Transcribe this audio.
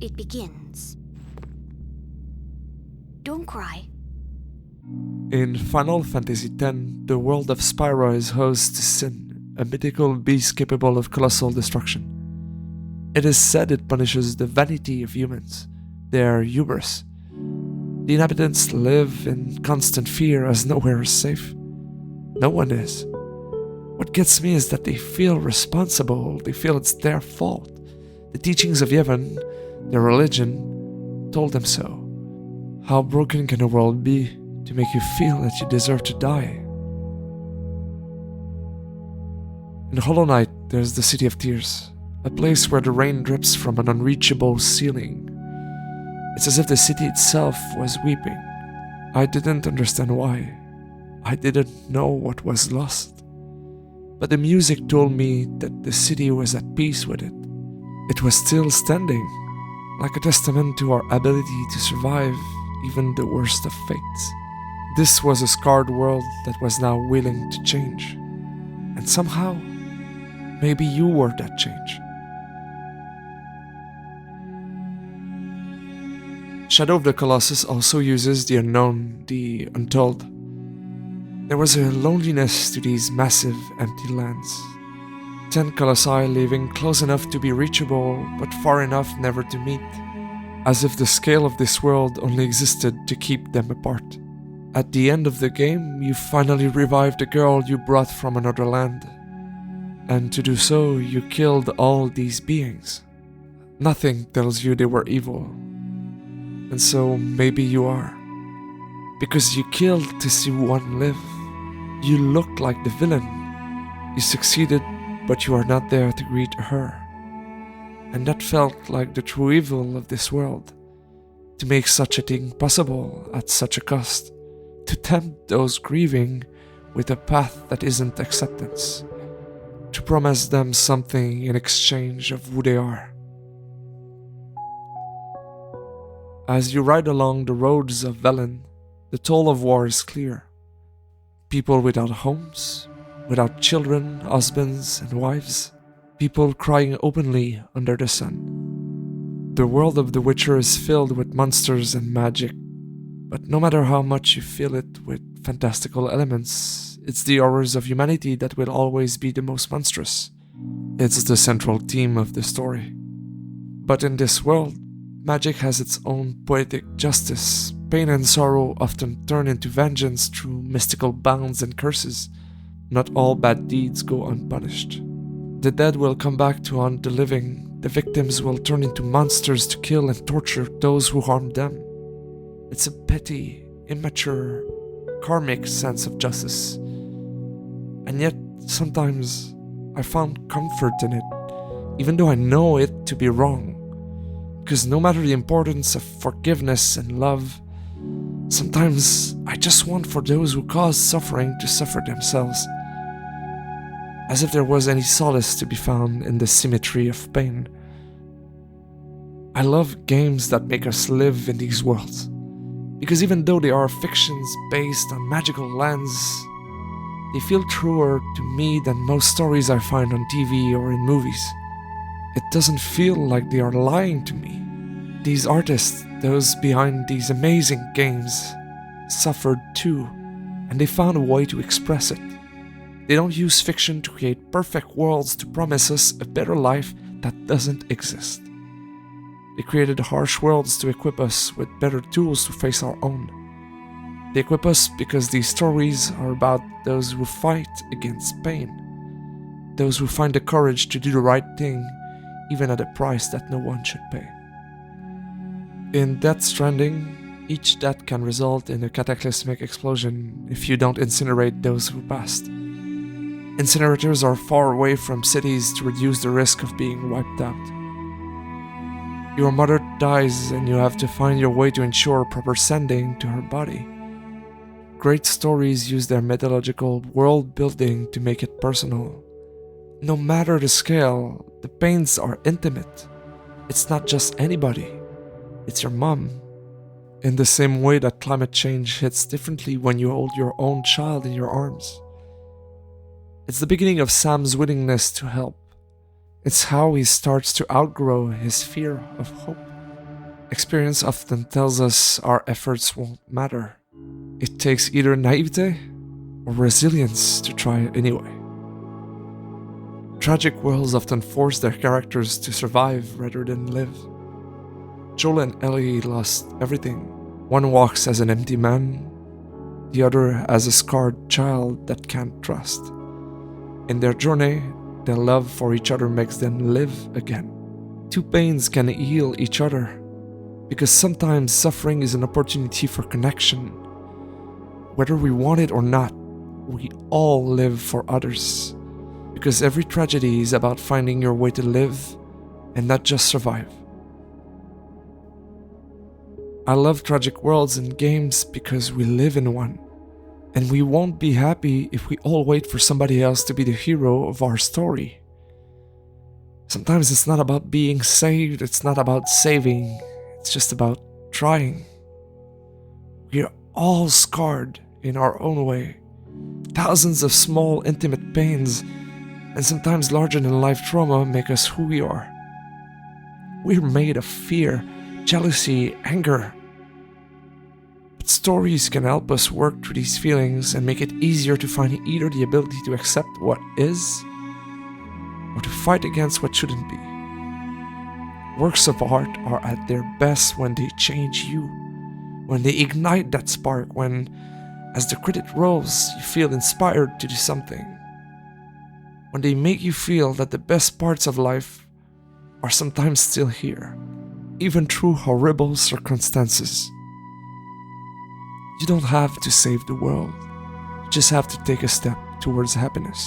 it begins. Don't cry. In Final Fantasy X, the world of Spyro is host to Sin, a mythical beast capable of colossal destruction. It is said it punishes the vanity of humans, their hubris. The inhabitants live in constant fear as nowhere is safe. No one is. What gets me is that they feel responsible, they feel it's their fault. The teachings of Yevon, their religion, told them so. How broken can a world be to make you feel that you deserve to die? In Hollow Knight, there's the City of Tears, a place where the rain drips from an unreachable ceiling. It's as if the city itself was weeping. I didn't understand why. I didn't know what was lost. But the music told me that the city was at peace with it. It was still standing, like a testament to our ability to survive even the worst of fates. This was a scarred world that was now willing to change. And somehow, maybe you were that change. Shadow of the Colossus also uses the unknown, the untold. There was a loneliness to these massive, empty lands. 10 colossi living close enough to be reachable, but far enough never to meet. As if the scale of this world only existed to keep them apart. At the end of the game, you finally revived the girl you brought from another land. And to do so, you killed all these beings. Nothing tells you they were evil. And so maybe you are. Because you killed to see one live. You looked like the villain. You succeeded, but you are not there to greet her. And that felt like the true evil of this world. To make such a thing possible at such a cost. To tempt those grieving with a path that isn't acceptance. To promise them something in exchange of who they are. As you ride along the roads of Velen, the toll of war is clear. People without homes, without children, husbands, and wives. People crying openly under the sun. The world of The Witcher is filled with monsters and magic, but no matter how much you fill it with fantastical elements, it's the horrors of humanity that will always be the most monstrous. It's the central theme of the story. But in this world, magic has its own poetic justice. Pain and sorrow often turn into vengeance through mystical bounds and curses. Not all bad deeds go unpunished. The dead will come back to haunt the living. The victims will turn into monsters to kill and torture those who harmed them. It's a petty, immature, karmic sense of justice. And yet, sometimes, I found comfort in it, even though I know it to be wrong. Because no matter the importance of forgiveness and love, sometimes I just want for those who cause suffering to suffer themselves. As if there was any solace to be found in the symmetry of pain. I love games that make us live in these worlds. Because even though they are fictions based on magical lands, they feel truer to me than most stories I find on TV or in movies. It doesn't feel like they are lying to me. These artists, those behind these amazing games, suffered too, and they found a way to express it. They don't use fiction to create perfect worlds to promise us a better life that doesn't exist. They created harsh worlds to equip us with better tools to face our own. They equip us because these stories are about those who fight against pain. Those who find the courage to do the right thing, even at a price that no one should pay. In Death Stranding, each death can result in a cataclysmic explosion if you don't incinerate those who passed. Incinerators are far away from cities to reduce the risk of being wiped out. Your mother dies and you have to find your way to ensure proper sending to her body. Great stories use their mythological world building to make it personal. No matter the scale, the pains are intimate. It's not just anybody. It's your mom. In the same way that climate change hits differently when you hold your own child in your arms. It's the beginning of Sam's willingness to help. It's how he starts to outgrow his fear of hope. Experience often tells us our efforts won't matter. It takes either naivete or resilience to try anyway. Tragic worlds often force their characters to survive rather than live. Joel and Ellie lost everything. One walks as an empty man, the other as a scarred child that can't trust. In their journey, their love for each other makes them live again. Two pains can heal each other, because sometimes suffering is an opportunity for connection. Whether we want it or not, we all live for others, because every tragedy is about finding your way to live and not just survive. I love tragic worlds and games because we live in one, and we won't be happy if we all wait for somebody else to be the hero of our story. Sometimes it's not about being saved, it's not about saving, it's just about trying. We're all scarred in our own way. Thousands of small, intimate pains, and sometimes larger-than-life trauma make us who we are. We're made of fear, jealousy, anger. But stories can help us work through these feelings and make it easier to find either the ability to accept what is or to fight against what shouldn't be. Works of art are at their best when they change you, when they ignite that spark, when, as the credit rolls, you feel inspired to do something. When they make you feel that the best parts of life are sometimes still here, even through horrible circumstances. You don't have to save the world, you just have to take a step towards happiness.